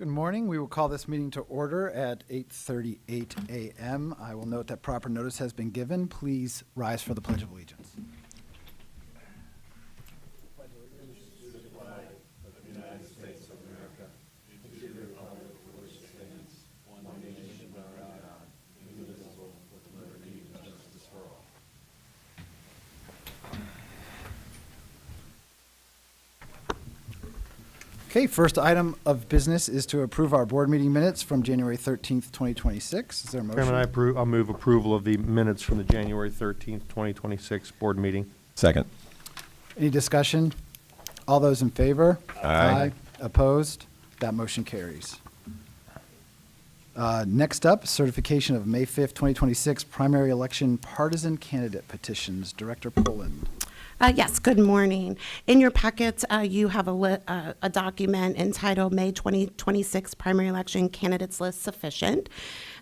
Good morning. We will call this meeting to order at 8:38 a.m. I will note that proper notice has been given. Please rise for the Pledge of Allegiance. Okay, first item of business is to approve our board meeting minutes from January 13th, 2026. Is there a motion? Chairman, I'll move approval of the minutes from the January 13th, 2026 board meeting. Second. Any discussion? All those in favor? Aye. Opposed? That motion carries. Next up, certification of May 5th, 2026 primary election partisan candidate petitions. Director Poland. Yes, good morning. In your packets, you have a document entitled May 2026 Primary Election Candidates List Sufficient.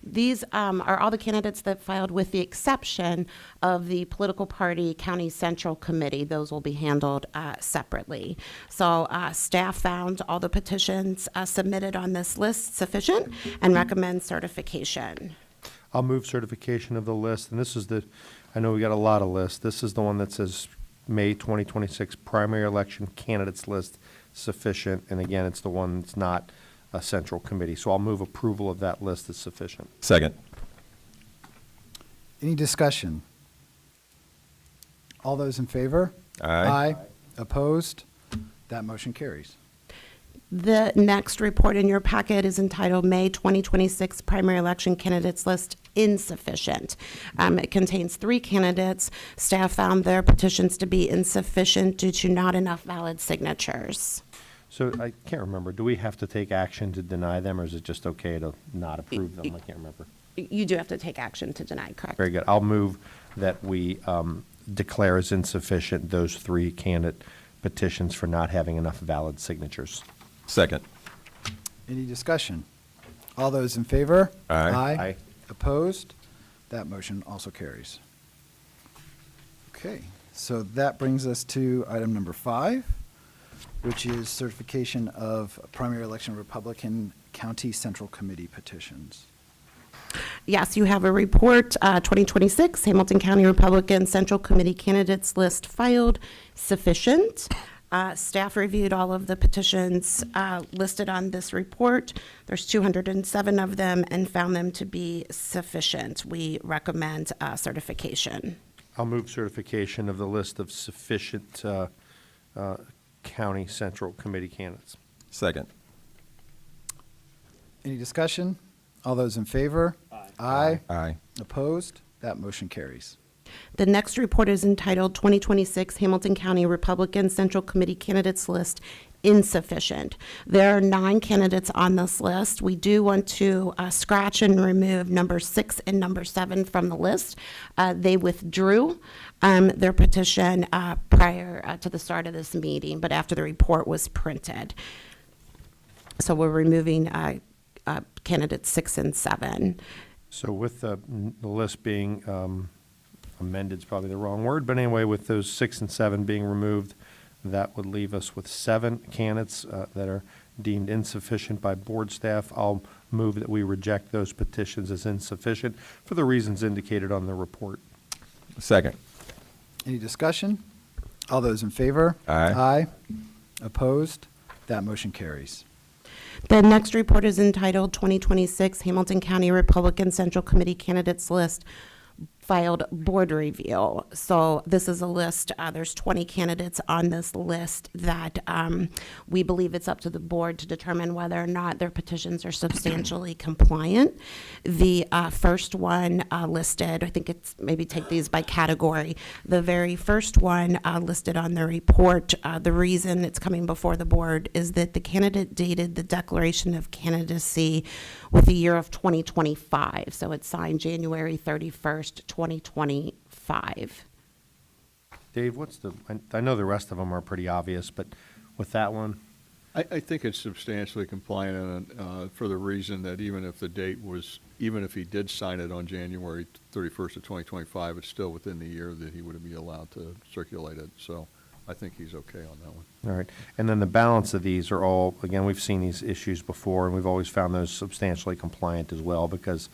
These are all the candidates that filed with the exception of the political party county central committee. Those will be handled separately. So staff found all the petitions submitted on this list sufficient and recommend certification. I'll move certification of the list, and this is I know we got a lot of lists. This is the one that says May 2026 primary election candidates list sufficient, and again, it's the one that's not a central committee. So I'll move approval of that list as sufficient. Second. Any discussion? All those in favor? Aye. Opposed? That motion carries. The next report in your packet is entitled May 2026 Primary Election Candidates List Insufficient. It contains 3 candidates. Staff found their petitions to be insufficient due to not enough valid signatures. So I can't remember. Do we have to take action to deny them, or is it just okay to not approve them? I can't remember. You do have to take action to deny, correct? Very good. I'll move that we declare as insufficient those 3 candidate petitions for not having enough valid signatures. Second. Any discussion? All those in favor? Aye. Aye. Opposed? That motion also carries. Okay, so that brings us to item number 5, which is certification of primary election Republican County Central Committee petitions. Yes, you have a report, 2026 Hamilton County Republican Central Committee Candidates List filed sufficient. Staff reviewed all of the petitions listed on this report. There's 207 of them and found them to be sufficient. We recommend certification. I'll move certification of the list of sufficient county central committee candidates. Second. Any discussion? All those in favor? Aye. Aye. Opposed? That motion carries. The next report is entitled 2026 Hamilton County Republican Central Committee Candidates List Insufficient. There are 9 candidates on this list. We do want to scratch and remove number 6 and number 7 from the list. They withdrew their petition prior to the start of this meeting, but after the report was printed. So we're removing candidates 6 and 7. So with the list being amended is probably the wrong word, but anyway, with those 6 and 7 being removed, that would leave us with 7 candidates that are deemed insufficient by board staff. I'll move that we reject those petitions as insufficient for the reasons indicated on the report. Second. Any discussion? All those in favor? Aye. Aye. Opposed? That motion carries. The next report is entitled 2026 Hamilton County Republican Central Committee Candidates List filed board review. So this is a list, there's 20 candidates on this list that we believe it's up to the board to determine whether or not their petitions are substantially compliant. The first one listed, I think it's maybe take these by category. The very first one listed on the report, the reason it's coming before the board is that the candidate dated the declaration of candidacy with the year of 2025. So it's signed January 31st, 2025. Dave, I know the rest of them are pretty obvious, but with that one? I think it's substantially compliant for the reason that even if he did sign it on January 31st of 2025, it's still within the year that he would be allowed to circulate it. So I think he's okay on that one. All right. And then the balance of these are all, again, we've seen these issues before, and we've always found those substantially compliant as well, because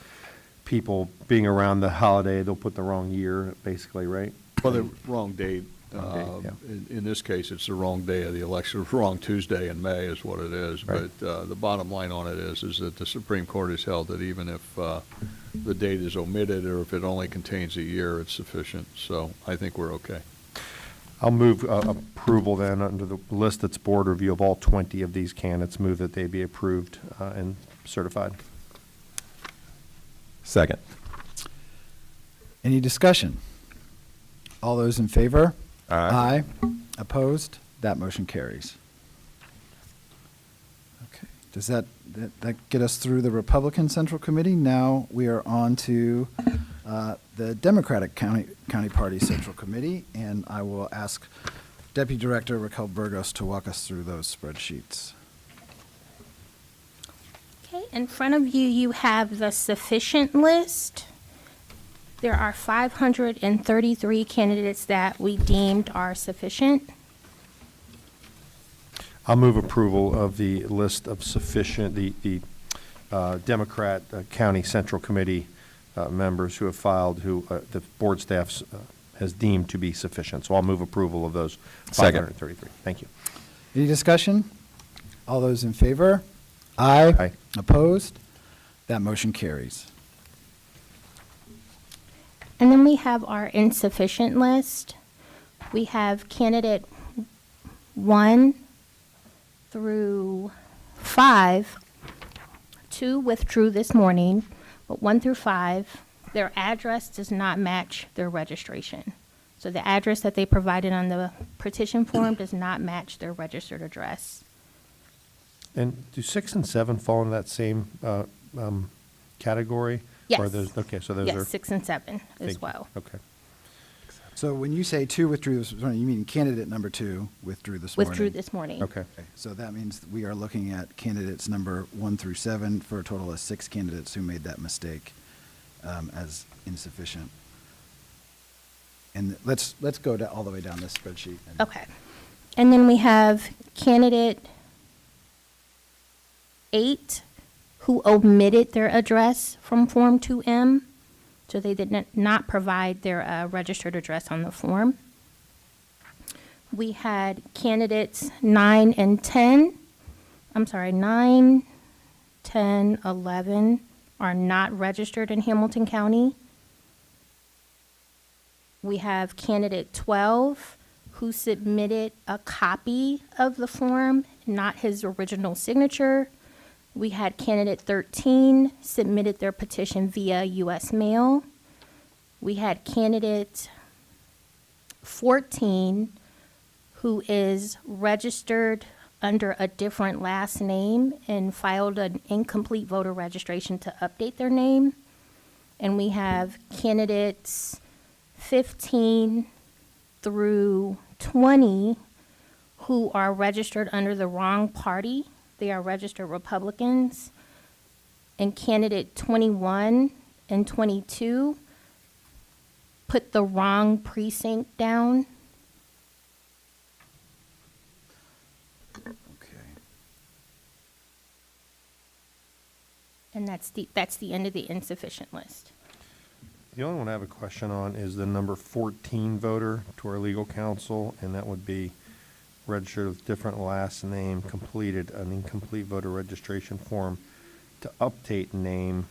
people being around the holiday, they'll put the wrong year, basically, right? Well, the wrong date. Wrong date, yeah. In this case, it's the wrong day of the election, wrong Tuesday in May is what it is. Right. But the bottom line on it is that the Supreme Court has held that even if the date is omitted or if it only contains a year, it's sufficient. So I think we're okay. I'll move approval then under the list that's board review of all 20 of these candidates, move that they be approved and certified. Second. Any discussion? All those in favor? Aye. Opposed? That motion carries. Okay. Does that get us through the Republican Central Committee? Now we are on to the Democratic County Party Central Committee, and I will ask Deputy Director Raquel Burgos to walk us through those spreadsheets. Okay, in front of you, you have the sufficient list. There are 533 candidates that we deemed are sufficient. I'll move approval of the list of sufficient, the Democrat County Central Committee members who have filed, who the board staff has deemed to be sufficient. So I'll move approval of those Second. 533. Thank you. Any discussion? All those in favor? Aye. Aye. Opposed? That motion carries. And then we have our insufficient list. We have candidate 1 through 5. 2 withdrew this morning, but 1 through 5, their address does not match their registration. So the address that they provided on the petition form does not match their registered address. And do 6 and 7 fall in that same category? Yes. Or those, okay, so those are. Yes, 6 and 7 as big- well. Okay. So when you say 2 withdrew this morning, you mean candidate number 2 withdrew this morning? Withdrew this morning. Okay. Okay, so that means we are looking at candidates number 1 through 7 for a total of 6 candidates who made that mistake as insufficient. And let's go all the way down this spreadsheet. and- Okay. And then we have candidate 8 who omitted their address from Form 2M. So they did not provide their registered address on the form. We had candidates 9 and 10. I'm sorry, 9, 10, 11 are not registered in Hamilton County. We have candidate 12 who submitted a copy of the form, not his original signature. We had candidate 13 submitted their petition via U.S. mail. We had candidate 14 who is registered under a different last name and filed an incomplete voter registration to update their name. And we have candidates 15 through 20 who are registered under the wrong party. They are registered Republicans. And candidate 21 and 22 put the wrong precinct down. Okay. And that's the end of the insufficient list. The only one I have a question on is the number 14 voter to our legal counsel, and that would be registered with different last name, completed an incomplete voter registration form to update name.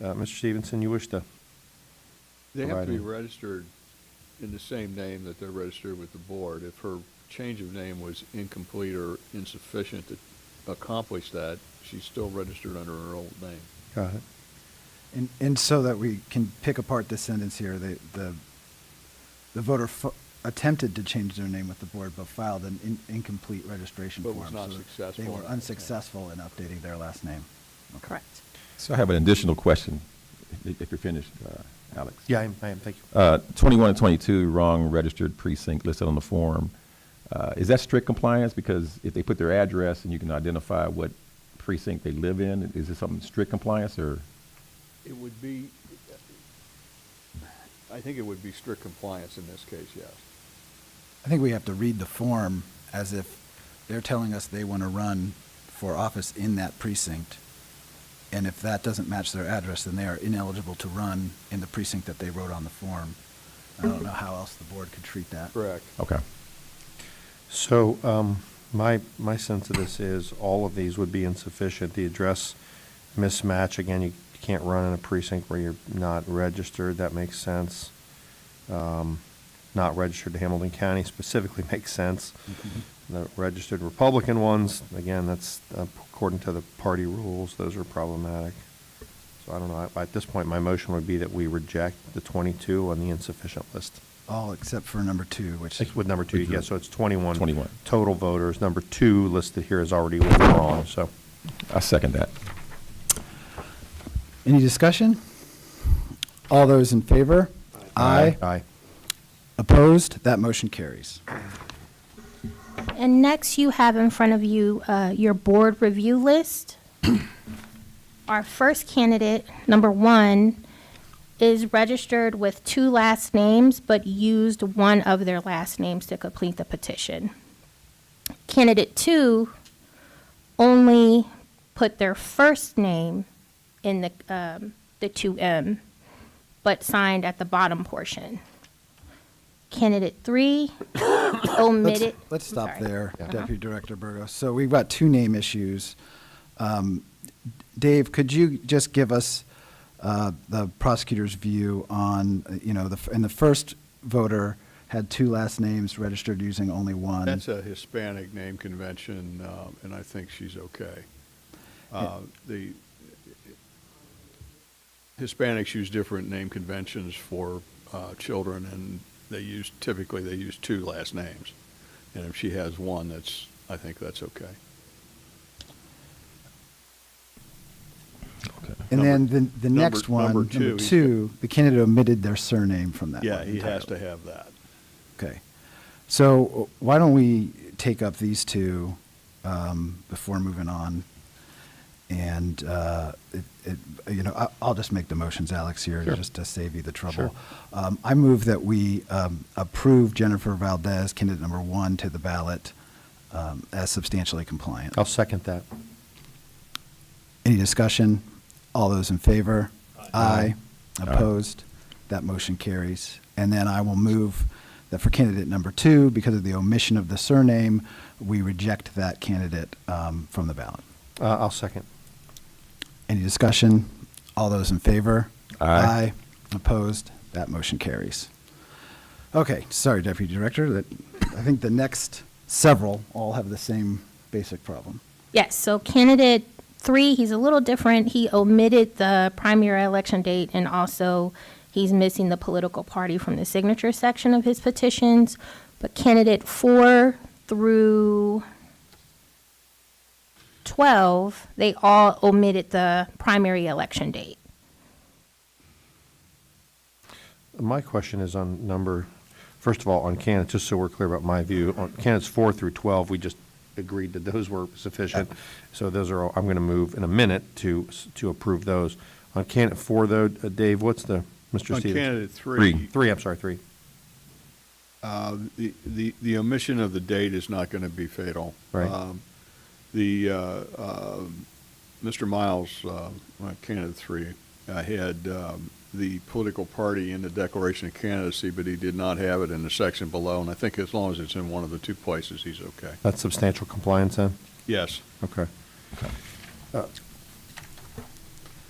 Mr. Stevenson, you wish to? They have to be Providing- registered in the same name that they're registered with the board. If her change of name was incomplete or insufficient to accomplish that, she's still registered under her old name. Got it. And so that we can pick apart this sentence here, the voter attempted to change their name with the board, but filed an incomplete registration But form. was not so successful They in were that. unsuccessful in updating their last name. Okay. Correct. So I have an additional question, if you're finished, Alex. Yeah, I am, thank you. 21 and 22, wrong registered precinct listed on the form. Is that strict compliance? Because if they put their address and you can identify what precinct they live in, is this something strict compliance or? It would be, I think it would be strict compliance in this case, yes. I think we have to read the form as if they're telling us they want to run for office in that precinct. And if that doesn't match their address, then they are ineligible to run in the precinct that they wrote on the form. I don't know how else the board could treat that. Correct. Okay. So, my sense of this is all of these would be insufficient. The address mismatch, again, you can't run in a precinct where you're not registered, that makes sense. Not registered to Hamilton County specifically makes sense. The registered Republican ones, again, that's according to the party rules, those are problematic. So I don't know, at this point, my motion would be that we reject the 22 on the insufficient list. All except for number 2, which. With number 2, yeah, so it's 21. 21. Total voters. Number 2 listed here is already withdrawn, so. I second that. Any discussion? All those in favor? Aye. Opposed? That motion carries. And next, you have in front of you your board review list. Our first candidate, number 1, is registered with 2 last names, but used one of their last names to complete the petition. Candidate 2 only put their first name in the 2M, but signed at the bottom portion. Candidate 3 omitted. Let's stop sorry. there, Yeah. Deputy Director Burgos. So we've got 2 name issues. Dave, could you just give us the prosecutor's view on, and the first voter had 2 last names registered using only one? That's a Hispanic name convention, and I think she's okay. The Hispanics use different name conventions for children, and typically they use 2 last names. And if she has one, I think that's okay. And then the number- next one, number number two, 2, the candidate omitted their surname from that Yeah, one. he has title. to have that. Okay. So why don't we take up these 2 before moving on? And, I'll just make the motions, Alex, here, Sure. just to save you the trouble. Sure. I move that we approve Jennifer Valdez, candidate number 1, to the ballot as substantially compliant. I'll second that. Any discussion? All those in favor? Aye. Aye. Opposed? That motion carries. And then I will move that for candidate number 2, because of the omission of the surname, we reject that candidate from the ballot. I'll second. Any discussion? All those in favor? Aye. Opposed? That motion carries. Okay, sorry, Deputy Director, I think the next several all have the same basic problem. Yes, so candidate 3, he's a little different. He omitted the primary election date, and also he's missing the political party from the signature section of his petitions. But candidate 4 through 12, they all omitted the primary election date. My question is on first of all, on candidates, just so we're clear about my view, on candidates 4 through 12, we just agreed that those were sufficient. So those are all, I'm going to move in a minute to approve those. On candidate 4, though, Dave, what's Mr. On Stevens? candidate 3, 3, I'm sorry, 3. the omission of the date is not going to be fatal. Right. Mr. Miles, candidate 3, had the political party in the declaration of candidacy, but he did not have it in the section below, and I think as long as it's in one of the 2 places, he's okay. That's substantial compliance then? Yes. Okay.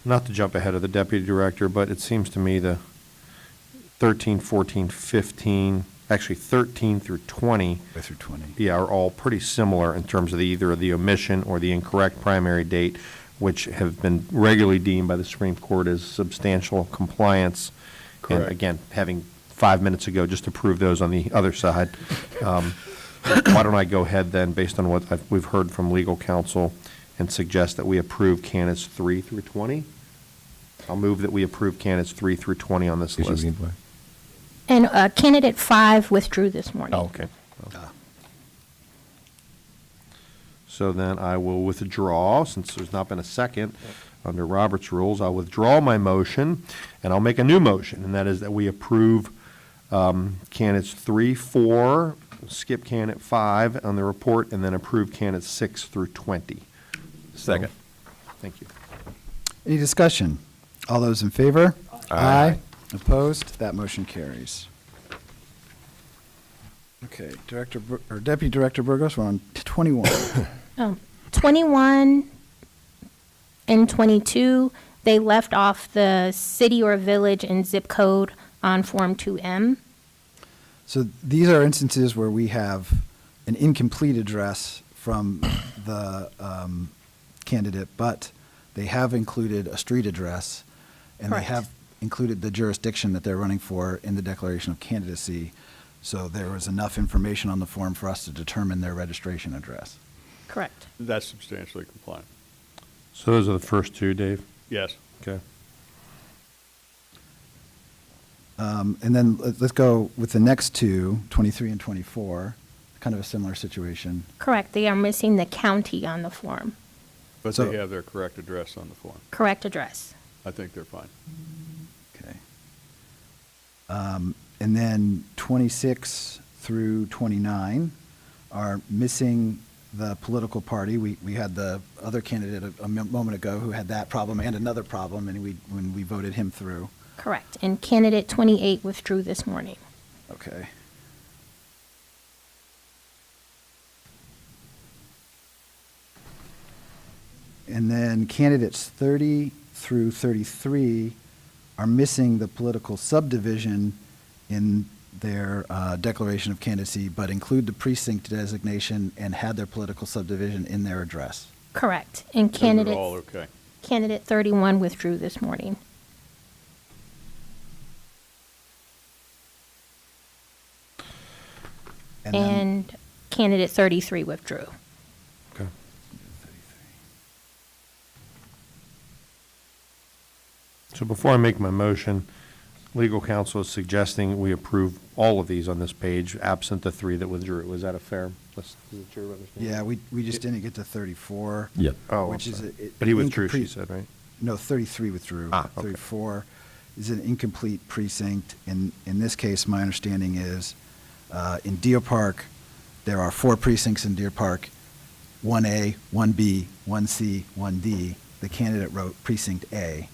Not to jump ahead of the deputy director, but it seems to me the 13, 14, 15, actually 13 through 20, Go through 20. yeah, are all pretty similar in terms of either the omission or the incorrect primary date, which have been regularly deemed by the Supreme Court as substantial compliance. Correct. And again, having 5 minutes ago just approved those on the other side. Why don't I go ahead then, based on what we've heard from legal counsel, and suggest that we approve candidates 3 through 20? I'll move that we approve candidates 3 through 20 on this list. And candidate 5 withdrew this morning. Oh, okay. So then I will withdraw, since there's not been a second, under Robert's rules, I'll withdraw my motion, and I'll make a new motion, and that is that we approve candidates 3, 4, skip candidate 5 on the report, and then approve candidates 6 through 20. So, Second. Thank you. Any discussion? All those in favor? Aye. Opposed? That motion carries. Okay, Deputy Director Burgos, we're on 21. 21 and 22, they left off the city or village and zip code on Form 2M. So these are instances where we have an incomplete address from the candidate, but they have included a street address, and they Correct. have included the jurisdiction that they're running for in the declaration of candidacy. So there was enough information on the form for us to determine their registration address. Correct. That's substantially compliant. So those are the first two, Dave? Yes. Okay. And then let's go with the next two, 23 and 24, kind of a similar situation. Correct. They are missing the county on the form. But So- they have their correct address on the form. Correct address. I think they're fine. Okay. And then 26 through 29 are missing the political party. We had the other candidate a moment ago who had that problem and another problem, and when we voted him through. Correct. And candidate 28 withdrew this morning. Okay. And then candidates 30 through 33 are missing the political subdivision in their declaration of candidacy, but include the precinct designation and had their political subdivision in their address. Correct. And Those are candidate, all okay. candidate 31 withdrew this morning. And then- And candidate 33 withdrew. Okay. So before I make my motion, legal counsel is suggesting we approve all of these on this page, absent the 3 that withdrew. Was that a fair? Is it your understanding? Yeah, we just didn't get to 34. Yep. Oh, I'm which is sorry. a- But he withdrew, she incomplete- said, right? No, 33 withdrew. Ah, okay. 34 is an incomplete precinct. In this case, my understanding is, in Deer Park, there are 4 precincts in Deer Park, 1A, 1B, 1C, 1D. The candidate wrote precinct A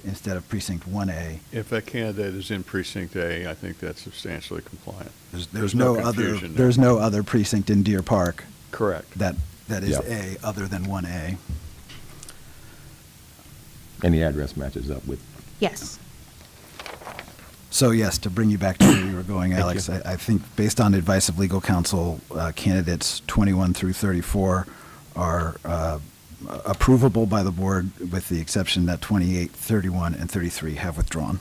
instead of precinct 1A. If that candidate is in precinct A, I think that's substantially compliant. There's no other, confusion there. there's no other precinct in Deer Park Correct. that is Yep. A other than 1A. And the address matches up with, Yes. So yes, to bring you back to where you were going, Thank Alex, you. I think based on advice of legal counsel, candidates 21 through 34 are approvable by the board, with the exception that 28, 31, and 33 have withdrawn.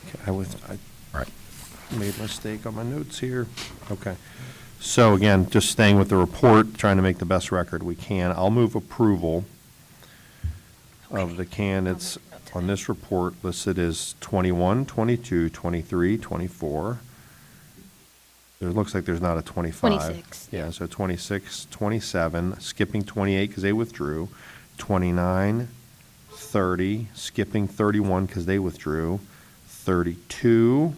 Okay, I right. made a mistake on my notes here. Okay. So again, just staying with the report, trying to make the best record we can. I'll move approval of the candidates on this report listed as 21, 22, 23, 24. It looks like there's not a 25. 26. Yeah, so 26, 27, skipping 28 because they withdrew, 29, 30, skipping 31 because they withdrew, 32,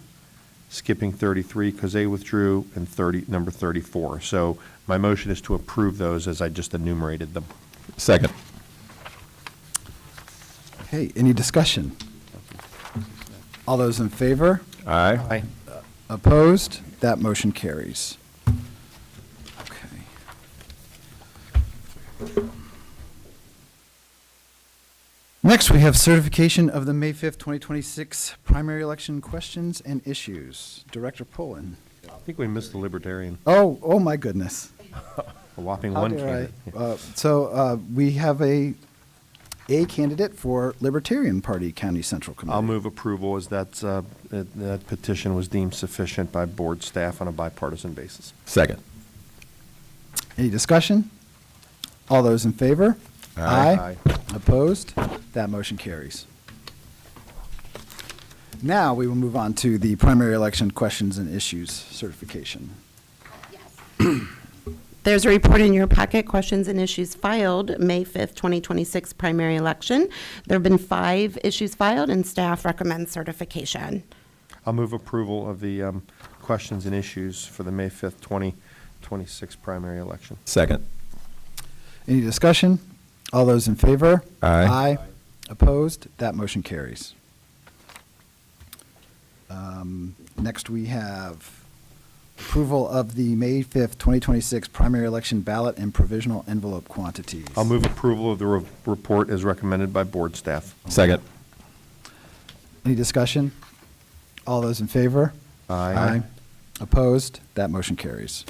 skipping 33 because they withdrew, and number 34. So my motion is to approve those as I just enumerated them. Second. Okay, any discussion? All those in favor? Aye. Aye. Opposed? That motion carries. Okay. Next, we have certification of the May 5th, 2026 primary election questions and issues. Director Pullen. I think we missed the Libertarian, Oh my goodness. a whopping How one dare I? candidate. So we have a candidate for Libertarian Party County Central Committee. I'll move approval as that petition was deemed sufficient by board staff on a bipartisan basis. Second. Any discussion? All those in favor? Aye. Opposed? That motion carries. Now, we will move on to the primary election questions and issues certification. There's a report in your packet, questions and issues filed, May 5th, 2026 primary election. There have been 5 issues filed, and staff recommends certification. I'll move approval of the questions and issues for the May 5th, 26 primary election. Second. Any discussion? All those in favor? Aye. Aye. Opposed? That motion carries. Next, we have approval of the May 5th, 2026 primary election ballot and provisional envelope quantities. I'll move approval of the report as recommended by board staff. Second. Any discussion? All those in favor? Aye. Opposed? That motion carries.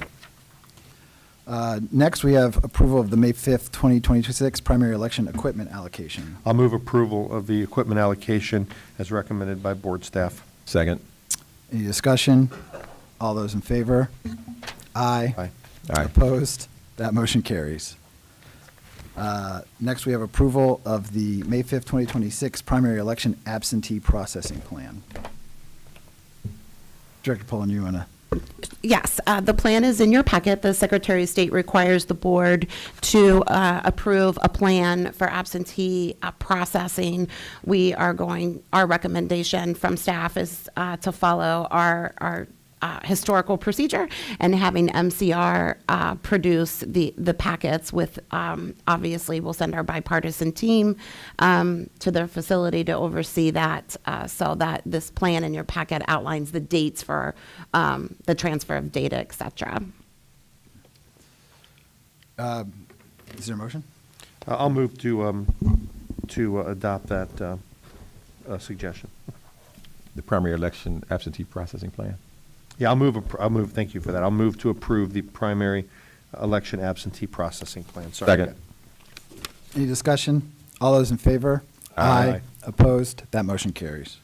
Next, we have approval of the May 5th, 2026 primary election equipment allocation. I'll move approval of the equipment allocation as recommended by board staff. Second. Any discussion? All those in favor? Aye. Aye. Aye. Opposed? That motion carries. Next, we have approval of the May 5th, 2026 primary election absentee processing plan. Director Pullen, you want to? Yes, the plan is in your packet. The Secretary of State requires the board to approve a plan for absentee processing. Our recommendation from staff is to follow our historical procedure and having MCR produce the packets with, obviously, we'll send our bipartisan team to their facility to oversee that, so that this plan in your packet outlines the dates for the transfer of data, et cetera. Is there a motion? I'll move to adopt that suggestion. The primary election absentee processing plan. Yeah, I'll move, thank you for that. I'll move to approve the primary election absentee processing plan. Sorry. Second. Any discussion? All those in favor? Aye. Opposed? That motion carries.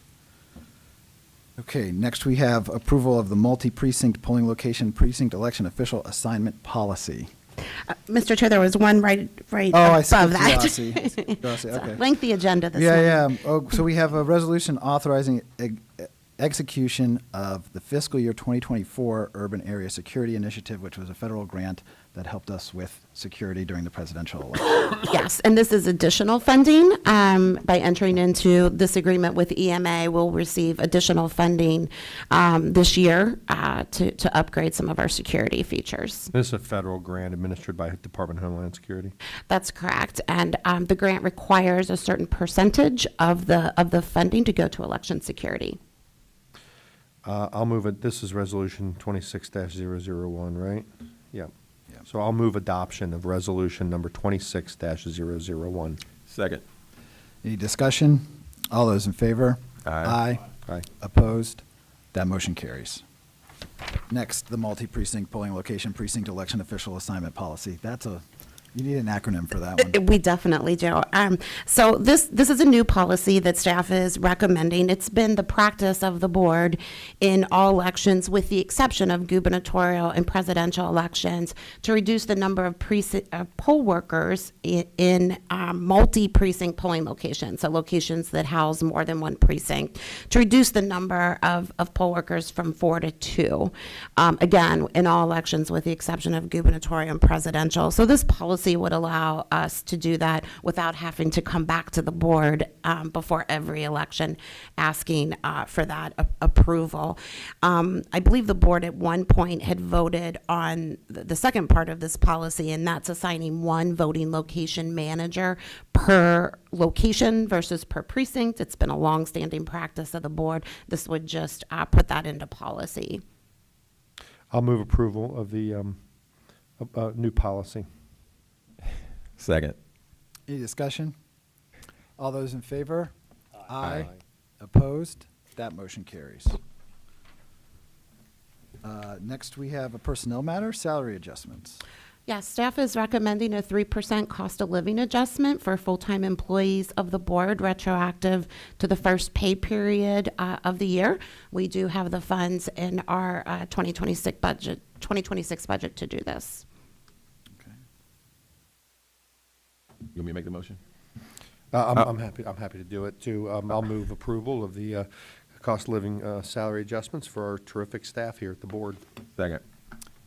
Okay, next we have approval of the multi-precinct polling location precinct election official assignment policy. Mr. Chair, there was one right Oh, I above skipped that. Rossi. Rossi, So, okay. lengthy agenda this morning. Yeah. Oh, so we have a resolution authorizing execution of the fiscal year 2024 Urban Area Security Initiative, which was a federal grant that helped us with security during the presidential election. Yes, and this is additional funding. By entering into this agreement with EMA, we'll receive additional funding this year to upgrade some of our security features. This is a federal grant administered by Department of Homeland Security. That's correct. And the grant requires a certain percentage of the funding to go to election security. I'll move it. This is resolution 26-001, right? Yeah. Yeah. So I'll move adoption of resolution number 26-001. Second. Any discussion? All those in favor? Aye. Aye. Opposed? That motion carries. Next, the multi-precinct polling location precinct election official assignment policy. You need an acronym for that one. We definitely do. So this is a new policy that staff is recommending. It's been the practice of the board in all elections, with the exception of gubernatorial and presidential elections, to reduce the number of poll workers in multi-precinct polling locations, so locations that house more than one precinct, to reduce the number of poll workers from 4 to 2. Again, in all elections, with the exception of gubernatorial and presidential. So this policy would allow us to do that without having to come back to the board before every election asking for that approval. I believe the board at one point had voted on the second part of this policy, and that's assigning one voting location manager per location versus per precinct. It's been a long-standing practice of the board. This would just put that into policy. I'll move approval of the new policy. Second. Any discussion? All those in favor? Aye. Opposed? That motion carries. Next, we have a personnel matter, salary adjustments. Yes, staff is recommending a 3% cost of living adjustment for full-time employees of the board, retroactive to the first pay period of the year. We do have the funds in our 2026 budget to do this. You want me to make the motion? I'm happy to do it too. I'll move approval of the cost of living salary adjustments for our terrific staff here at the board. Second.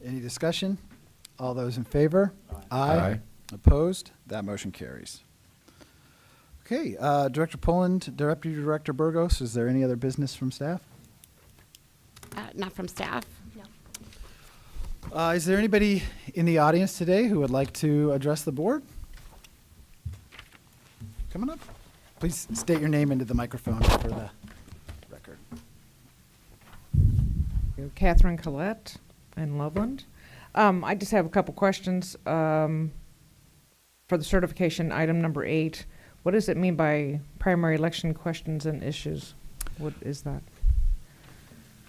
Any discussion? All those in favor? Aye. Opposed? That motion carries. Okay, Director Poland, Deputy Director Burgos, is there any other business from staff? Not from staff. Is there anybody in the audience today who would like to address the board? Coming up. Please state your name into the microphone for the record. Catherine Collette in Loveland. I just have a couple questions. For the certification, item number 8, what does it mean by primary election questions and issues? What is that?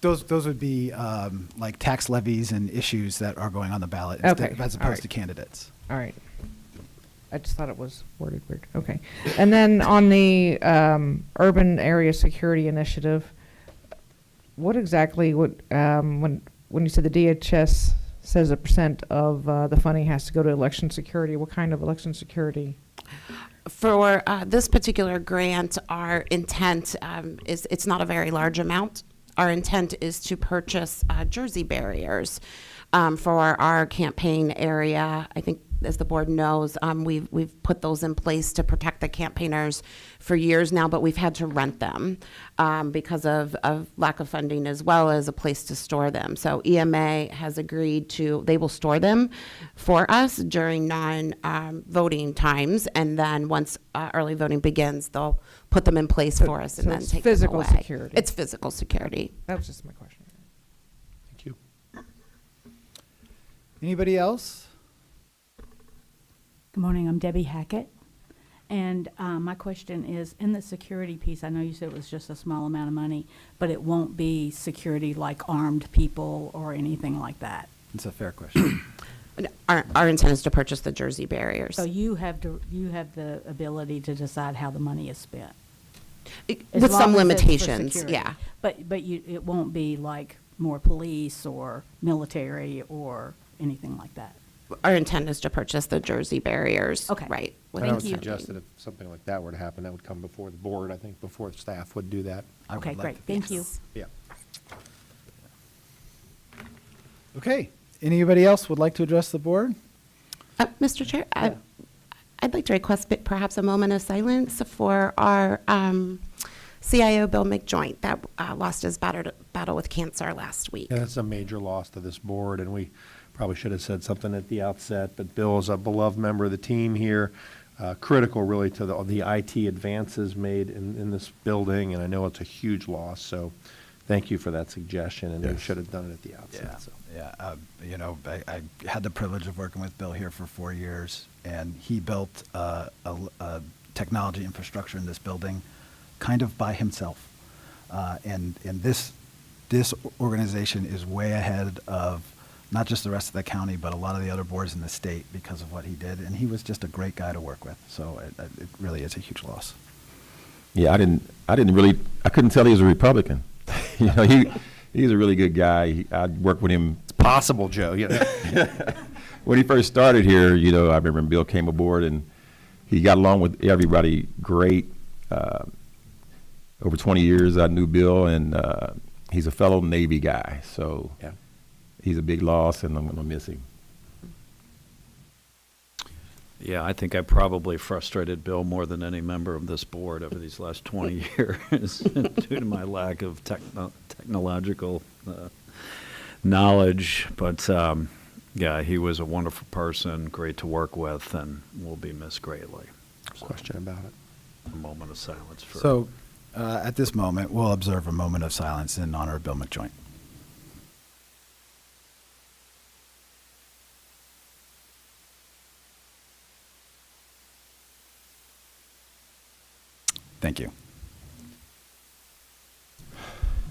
Those would be like tax levies and issues that are going on the ballot Okay, as all opposed right. to candidates. All right. I just thought it was worded weird. Okay. And then on the urban area security initiative, what exactly would, when you said the DHS says 1% of the funding has to go to election security, what kind of election security? For this particular grant, our intent is, it's not a very large amount. Our intent is to purchase jersey barriers for our campaign area. I think, as the board knows, we've put those in place to protect the campaigners for years now, but we've had to rent them because of lack of funding, as well as a place to store them. So EMA has agreed they will store them for us during non-voting times, and then once early voting begins, they'll put them in place for us and so then it's take physical them away. security. It's physical security. That was just my question. Thank you. Anybody else? Good morning, I'm Debbie Hackett. And my question is, in the security piece, I know you said it was just a small amount of money, but it won't be security like armed people or anything like that. It's a fair question. Our intent is to purchase the jersey barriers. So you have the ability to decide how the money is spent. As With long some as it's for limitations, security. yeah. But it won't be like more police or military or anything like that. Our intent is to purchase the jersey barriers. Okay. Right. I without would you. suggest that if something like that were to happen, that would come before the board. I think before staff would do that. I would Okay, like great, to thank you. Yeah. Okay. Anybody else would like to address the board? Mr. Chair, I'd like to request perhaps a moment of silence for our CIO, Bill McJoint, that lost his battle with cancer last week. Yeah, that's a major loss to this board, and we probably should have said something at the outset, but Bill is a beloved member of the team here, critical really to the IT advances made in this building, and I know it's a huge loss, so thank you for that suggestion, and we should have done it at the outset. So. Yeah, I had the privilege of working with Bill here for 4 years, and he built a technology infrastructure in this building kind of by himself. And this organization is way ahead of not just the rest of the county, but a lot of the other boards in the state because of what he did. And he was just a great guy to work with. So it really is a huge loss. Yeah, I couldn't tell he was a Republican. You know, he's a really good guy. I worked with him. It's possible, Joe. Yeah. When he first started here, you know, I remember when Bill came aboard and he got along with everybody great. Over 20 years, I knew Bill, and he's a fellow Navy guy. So Yeah. he's a big loss, and I'm going to miss him. Yeah, I think I probably frustrated Bill more than any member of this board over these last 20 years due to my lack of technological knowledge. But yeah, he was a wonderful person, great to work with, and will be missed greatly. Question about it. A moment of silence for. So at this moment, we'll observe a moment of silence in honor of Bill McJoint. Thank you.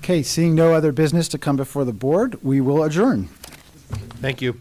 Okay, seeing no other business to come before the board, we will adjourn. Thank you.